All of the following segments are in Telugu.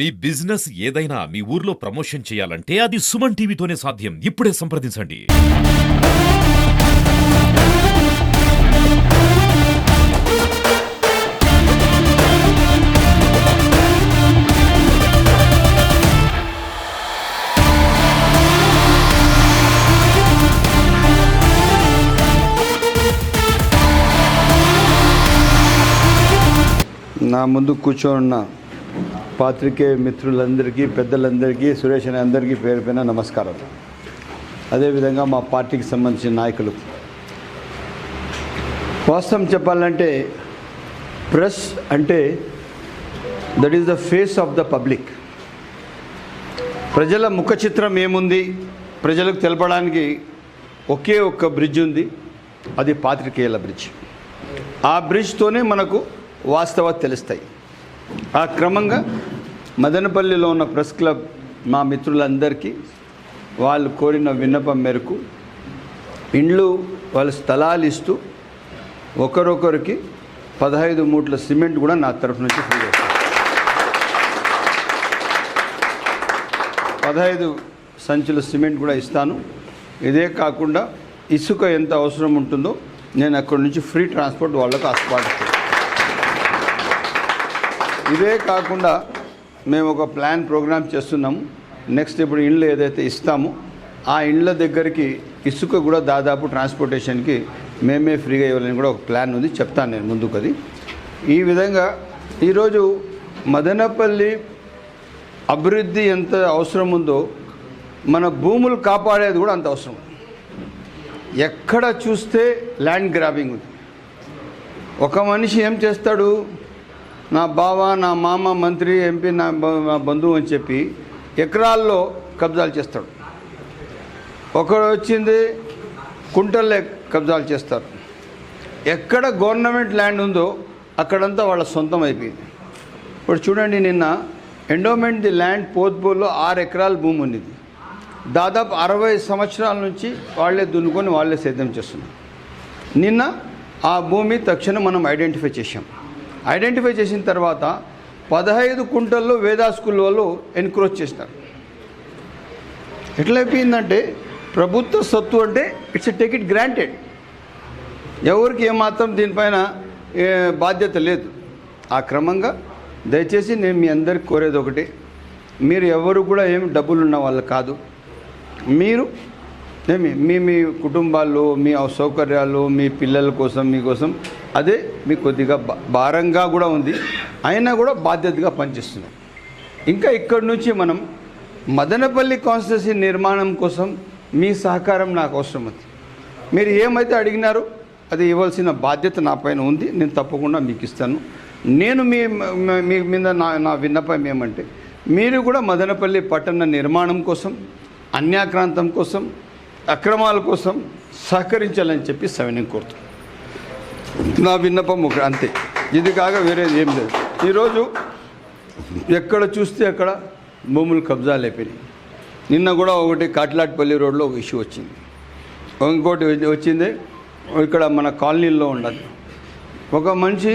మీ బిజినెస్ ఏదైనా మీ ఊర్లో ప్రమోషన్ చేయాలంటే అది సుమన్ టీవీతోనే సాధ్యం. ఇప్పుడే సంప్రదించండి. నా ముందు కూర్చోన్న పాత్రికేయ మిత్రులందరికీ, పెద్దలందరికీ, సురేష్ అనే అందరికీ పేరు పైన నమస్కారం. అదేవిధంగా మా పార్టీకి సంబంధించిన నాయకులు, వాస్తవం చెప్పాలంటే ప్రెస్ అంటే that is the face of the public. ప్రజల ముఖ చిత్రం ఏముంది ప్రజలకు తెలపడానికి ఒకే ఒక్క బ్రిడ్జ్ ఉంది, అది పాత్రికేయుల బ్రిడ్జ్. ఆ బ్రిడ్జ్తోనే మనకు వాస్తవాలు తెలుస్తాయి. ఆ క్రమంగా మదనపల్లిలో ఉన్న ప్రెస్ క్లబ్ మా మిత్రులందరికీ వాళ్ళు కోరిన విన్నపం మేరకు ఇండ్లు వాళ్ళ స్థలాలు ఇస్తూ ఒకరొకరికి 15 మూట్ల సిమెంట్ కూడా నా తరఫు నుంచి ఫ్రీ చేస్తాను. 15 సంచుల సిమెంట్ కూడా ఇస్తాను. ఇదే కాకుండా ఇసుక ఎంత అవసరం ఉంటుందో నేను అక్కడి నుంచి ఫ్రీ ట్రాన్స్పోర్ట్ వాళ్ళకు ఆస్పాదిస్తాను. ఇదే కాకుండా మేము ఒక ప్రోగ్రామ్ చేస్తున్నాము. నెక్స్ట్ ఇప్పుడు ఇండ్లు ఏదైతే ఇస్తామో ఆ ఇండ్ల దగ్గరికి ఇసుక కూడా దాదాపు ట్రాన్స్పోర్టేషన్కి మేమే ఫ్రీగా ఇవ్వాలని కూడా ఒక ప్లాన్ ఉంది, చెప్తాను నేను ముందుకు. అది ఈ విధంగా ఈరోజు మదనపల్లి అభివృద్ధి ఎంత అవసరం ఉందో మన భూములు కాపాడేది కూడా అంత అవసరం. ఎక్కడ చూస్తే ల్యాండ్ గ్రాబింగ్ ఉంది. ఒక మనిషి ఏం చేస్తాడు, నా బావ, నా మామ, మంత్రి, ఎంపీ, నా బంధువు అని చెప్పి ఎకరాల్లో కబ్జాలు చేస్తాడు. ఒకడు వచ్చింది కుంటల్లే కబ్జాలు చేస్తారు. ఎక్కడ గవర్నమెంట్ ల్యాండ్ ఉందో అక్కడంతా వాళ్ళ సొంతం అయిపోయింది. ఇప్పుడు చూడండి, నిన్న ఎండోమెంట్ ది ల్యాండ్ పోత్పూర్లో 6 ఎకరాల భూమి ఉంది. దాదాపు 60 సంవత్సరాల నుంచి వాళ్ళే దున్నుకొని వాళ్ళే సేద్యం చేస్తున్నారు. నిన్న ఆ భూమి తక్షణం మనం ఐడెంటిఫై చేసిన తర్వాత 15 కుంటల్లో వేదా స్కూల్ వాళ్ళు ఎన్క్రోచ్ చేసినారు. ఎట్లయిపోయిందంటే ప్రభుత్వ సొత్తు అంటే ఇట్స్ టేక్ ఇట్ గ్రాంటెడ్. ఎవరికి ఏమాత్రం దీనిపైన బాధ్యత లేదు. ఆ క్రమంగా దయచేసి నేను మీ అందరికి కోరేది ఒకటి, మీరు ఎవరు కూడా ఏమి డబ్బులు ఉన్న వాళ్ళు కాదు. మీరు మీ కుటుంబాలు, మీ సౌకర్యాలు, మీ పిల్లల కోసం, మీకోసం అదే మీకు కొద్దిగా భారంగా కూడా ఉంది, అయినా కూడా బాధ్యతగా పనిచేస్తున్నాం. ఇంకా ఇక్కడి నుంచి మనం మదనపల్లి కాన్స్టిట్యున్సీ నిర్మాణం కోసం మీ సహకారం నాకు అవసరం ఉంది. మీరు ఏమైతే అడిగినారో అది ఇవ్వాల్సిన బాధ్యత నా పైన ఉంది, నేను తప్పకుండా మీకు ఇస్తాను. నేను మీ మీద నా విన్నపం ఏమంటే, మీరు కూడా మదనపల్లి పట్టణ నిర్మాణం కోసం, అన్యాక్రాంతం కోసం, అక్రమాల కోసం సహకరించాలని చెప్పి సవినయం కోరుతున్నాను. నా విన్నపం ఒక అంతే, ఇది కాక వేరేది ఏం లేదు. ఈరోజు ఎక్కడ చూస్తే అక్కడ భూములు కబ్జాలు అయిపోయినాయి. నిన్న కూడా ఒకటి కాటిలాట్పల్లి రోడ్లో ఒక ఇష్యూ వచ్చింది. ఇంకోటి వచ్చింది ఇక్కడ మన కాలనీల్లో ఉండదు. ఒక మనిషి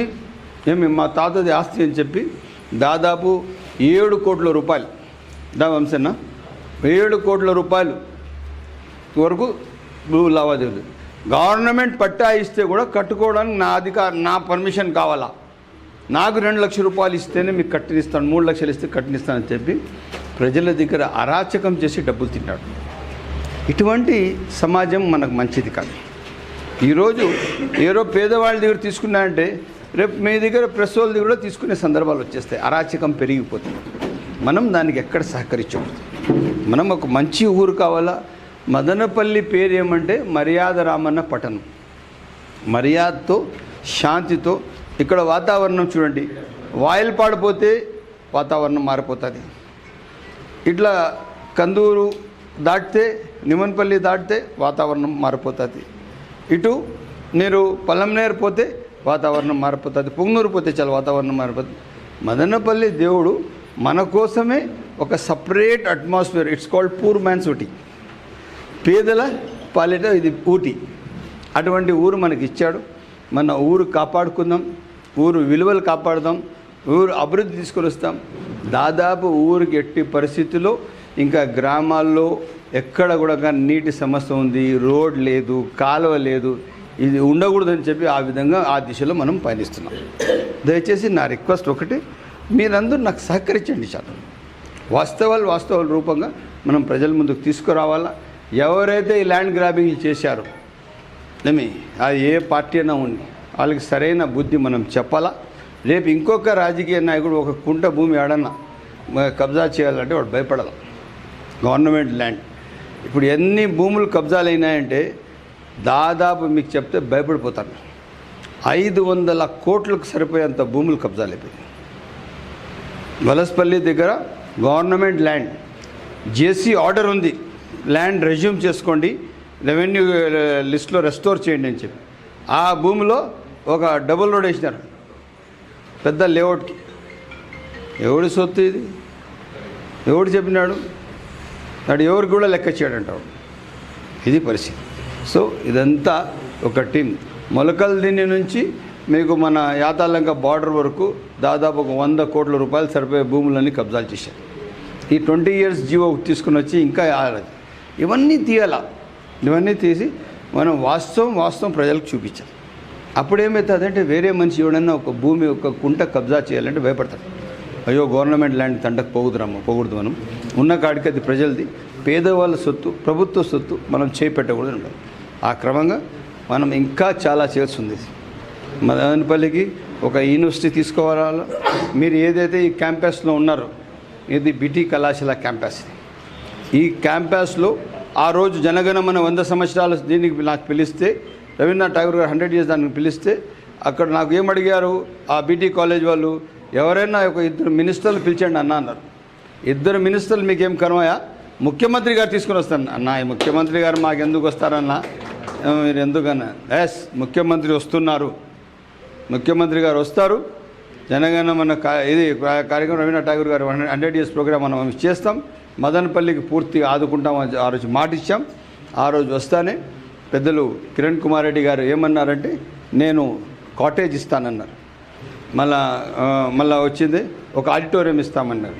మా తాతది ఆస్తి అని చెప్పి దాదాపు 7 కోట్ల రూపాయలు, వంశన్న 7 కోట్ల రూపాయలు వరకు భూ లావాదేవీలు. గవర్నమెంట్ పట్టా ఇస్తే కూడా కట్టుకోవడానికి నా పర్మిషన్ కావాలా, నాకు 2 లక్షల రూపాయలు ఇస్తేనే మీకు కట్టినిస్తాను, 3 లక్షలు ఇస్తే కట్టినిస్తానని చెప్పి ప్రజల దగ్గర అరాచకం చేసి డబ్బులు తిన్నాడు. ఇటువంటి సమాజం మనకు మంచిది కాదు. ఈరోజు ఏదో పేదవాళ్ళ దగ్గర తీసుకున్నారంటే రేపు మీ దగ్గర ప్రెస్ వాళ్ళ దగ్గర తీసుకునే సందర్భాలు వచ్చేస్తాయి. అరాచకం పెరిగిపోతుంది. మనం దానికి ఎక్కడ సహకరించకూడదు. మనం ఒక మంచి ఊరు కావాలా. మదనపల్లి పేరు ఏమంటే మర్యాద రామన్న పట్టణం. మర్యాదతో, శాంతితో ఇక్కడ వాతావరణం చూడండి. వాయిల్ పాడిపోతే వాతావరణం మారిపోతుంది. ఇట్లా కందూరు దాటితే, నిమన్పల్లి దాటితే వాతావరణం మారిపోతుంది. ఇటు మీరు పల్లంనేరు పోతే వాతావరణం మారిపోతుంది. పొంగనూరు పోతే చాలా వాతావరణం మారిపోతుంది. మదనపల్లి దేవుడు మన కోసమే ఒక separate atmosphere, it's called poor man's Ooty, పేదల పాలిట ఇది ఊటీ. అటువంటి ఊరు మనకి ఇచ్చాడు. మన ఊరు కాపాడుకుందాం, ఊరు విలువలు కాపాడుదాం, ఊరు అభివృద్ధి తీసుకొని వస్తాం. దాదాపు ఊరికి ఎట్టి పరిస్థితుల్లో ఇంకా గ్రామాల్లో ఎక్కడ కూడా నీటి సమస్య ఉంది, రోడ్ లేదు, కాలువ లేదు, ఇది ఉండకూడదని చెప్పి ఆ విధంగా ఆ దిశలో మనం పయనిస్తున్నాం. దయచేసి నా రిక్వెస్ట్ ఒకటి, మీరందరూ నాకు సహకరించండి. చాలా వాస్తవాల రూపంగా మనం ప్రజల ముందుకు తీసుకురావాలా. ఎవరైతే ఈ ల్యాండ్ గ్రాబింగ్ చేశారో అది ఏ పార్టీ అయినా ఉంది, వాళ్ళకి సరైన బుద్ధి మనం చెప్పాలా. రేపు ఇంకొక రాజకీయ నాయకుడు ఒక కుంట భూమి ఏడన్నా కబ్జా చేయాలంటే వాడు భయపడాలి. గవర్నమెంట్ ల్యాండ్ ఇప్పుడు ఎన్ని భూములు కబ్జాలు అయినాయంటే దాదాపు మీకు చెప్తే భయపడిపోతారు. 500 కోట్లకు సరిపోయేంత భూములు కబ్జాలు అయిపోయాయి. వలసపల్లి దగ్గర గవర్నమెంట్ ల్యాండ్ జేసీ ఆర్డర్ ఉంది, ల్యాండ్ రెజ్యూమ్ చేసుకోండి, రెవెన్యూ లిస్ట్లో రెస్టోర్ చేయండి అని చెప్పి ఆ భూమిలో ఒక డబుల్ రోడ్ వేసినారు పెద్ద లేఅవుట్కి. ఎవడి సొత్తు ఇది? ఎవడు చెప్పినాడు? నాడు ఎవరికి కూడా లెక్క చేయడంటాడు. ఇది పరిస్థితి. సో ఇదంతా ఒక టీం. మొలకల్దిని నుంచి మీకు మన యాతాలంక బార్డర్ వరకు దాదాపు ఒక 100 కోట్ల రూపాయలు సరిపోయే భూములన్నీ కబ్జాలు చేశారు. ఈ 20 ఇయర్స్ జీవో తీసుకుని వచ్చి ఇంకా ఇవన్నీ తీయాలా. ఇవన్నీ తీసి మనం వాస్తవం ప్రజలకు చూపించాలి. అప్పుడు ఏమవుతుందంటే వేరే మనిషి ఎవడన్నా ఒక భూమి ఒక కుంట కబ్జా చేయాలంటే భయపడతాడు. అయ్యో గవర్నమెంట్ ల్యాండ్ తండకు పోకూడదు. మనం ఉన్న కాడికి అది ప్రజలది, పేదవాళ్ళ సొత్తు, ప్రభుత్వ సొత్తు మనం చేపెట్టకూడదు ఉండాలి. ఆ క్రమంగా మనం ఇంకా చాలా చేయాల్సి ఉంది. మదనపల్లికి ఒక యూనివర్సిటీ తీసుకోవాలా. మీరు ఏదైతే ఈ క్యాంపస్లో ఉన్నారో ఇది బిటి కళాశాల క్యాంపస్. ఈ క్యాంపస్లో ఆ రోజు జనగణమన 100 సంవత్సరాలు దీనికి నాకు పిలిస్తే, రవీంద్రనాథ్ ఠాగూర్ గారు 100 years దానికి పిలిస్తే అక్కడ నాకు ఏమడిగారు ఆ బీటీ కాలేజ్ వాళ్ళు, ఎవరైనా ఒక 2 మినిస్టర్లు పిలిచండి అన్నారు. 2 మినిస్టర్లు మీకేం కర్మయా? ముఖ్యమంత్రి గారు తీసుకుని వస్తాను అన్న. ఈ ముఖ్యమంత్రి గారు మాకు ఎందుకు వస్తారన్నా? మీరు ఎందుకన్నా? ఎస్, ముఖ్యమంత్రి వస్తున్నారు, ముఖ్యమంత్రి గారు వస్తారు. జనగణమన ఇది కార్యక్రమం రవీంద్రనాథ్ ఠాగూర్ గారు 100 years ప్రోగ్రామ్ మనం చేస్తాం. మదనపల్లికి పూర్తిగా ఆదుకుంటాం. ఆ రోజు మాట ఇచ్చాం. ఆ రోజు వస్తానే పెద్దలు కిరణ్ కుమార్ రెడ్డి గారు ఏమన్నారంటే నేను కాటేజ్ ఇస్తానన్నారు. మళ్ళా వచ్చింది ఒక ఆడిటోరియం ఇస్తామన్నారు.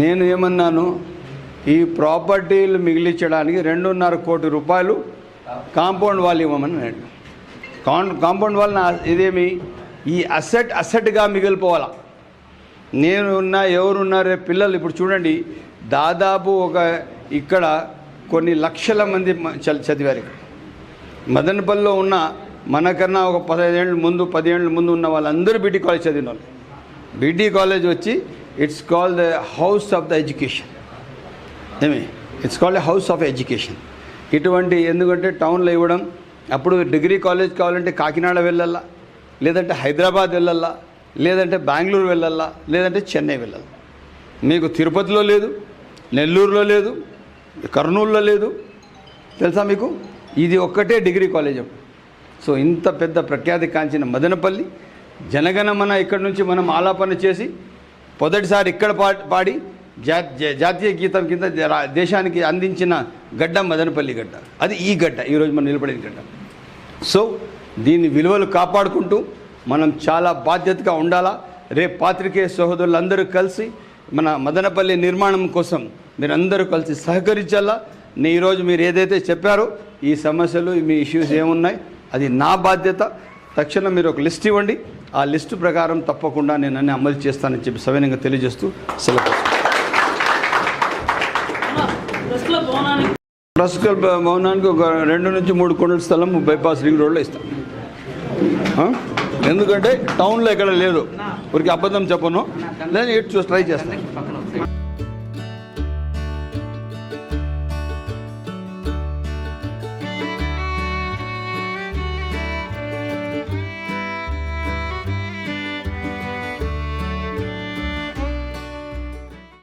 నేను ఏమన్నాను, ఈ ప్రాపర్టీలు మిగిలించడానికి 2.5 కోటి రూపాయలు కాంపౌండ్ వాల్ ఇవ్వమని నేను. కాంపౌండ్ వాల్ ఇదేమి ఈ అసెట్గా మిగిలిపోవాలా. నేనున్నా ఎవరున్నారే పిల్లలు ఇప్పుడు చూడండి, దాదాపు ఇక్కడ కొన్ని లక్షల మంది చదివారు. మదనపల్లిలో ఉన్న మనకన్నా ఒక 15 ఏళ్ళ ముందు 10 ఏళ్ళ ముందు ఉన్న వాళ్ళందరూ బీటీ కాలేజ్ చదివిన వాళ్ళు. బీటీ కాలేజ్ వచ్చి it's called the house of the education. It's called the house of education. ఇటువంటి ఎందుకంటే టౌన్లో ఇవ్వడం, అప్పుడు డిగ్రీ కాలేజ్ కావాలంటే కాకినాడ వెళ్ళాలా, లేదంటే హైదరాబాద్ వెళ్ళాలా, లేదంటే బెంగళూరు వెళ్ళాలా, లేదంటే చెన్నై వెళ్ళాలి. మీకు తిరుపతిలో లేదు, నెల్లూరులో లేదు, కర్నూలులో లేదు, తెలుసా మీకు? ఇది ఒక్కటే డిగ్రీ కాలేజ్. సో ఇంత పెద్ద ప్రఖ్యాతి కాంచిన మదనపల్లి జనగణమన ఇక్కడి నుంచి మనం ఆలాపన చేసి మొదటిసారి ఇక్కడ పాడి జాతీయ గీతం కింద దేశానికి అందించిన గడ్డ మదనపల్లి గడ్డ. అది ఈ గడ్డ, ఈరోజు మనం నిలబడిన గడ్డ. సో దీని విలువలు కాపాడుకుంటూ మనం చాలా బాధ్యతగా ఉండాలా. రేపు పాత్రికేయ సహోదరులందరూ కలిసి మన మదనపల్లి నిర్మాణం కోసం మీరందరూ కలిసి సహకరించాలా. ఈరోజు మీరు ఏదైతే చెప్పారో ఈ సమస్యలు మీ ఇష్యూస్ ఏమున్నాయి అది నా బాధ్యత. తక్షణం మీరు ఒక లిస్ట్ ఇవ్వండి, ఆ లిస్టు ప్రకారం తప్పకుండా నేను అన్ని అమలు చేస్తానని చెప్పి సవినయంగా తెలియజేస్తూ సెలవు. ప్రెస్ క్లబ్ భవనానికి ఒక 2 నుంచి 3 కోట్ల స్థలం బైపాస్ రింగ్ రోడ్లో ఇస్తాను. ఎందుకంటే టౌన్లో ఎక్కడ లేదు, ఊరికి అబద్ధం చెప్పను, నేను ట్రై చేస్తాను.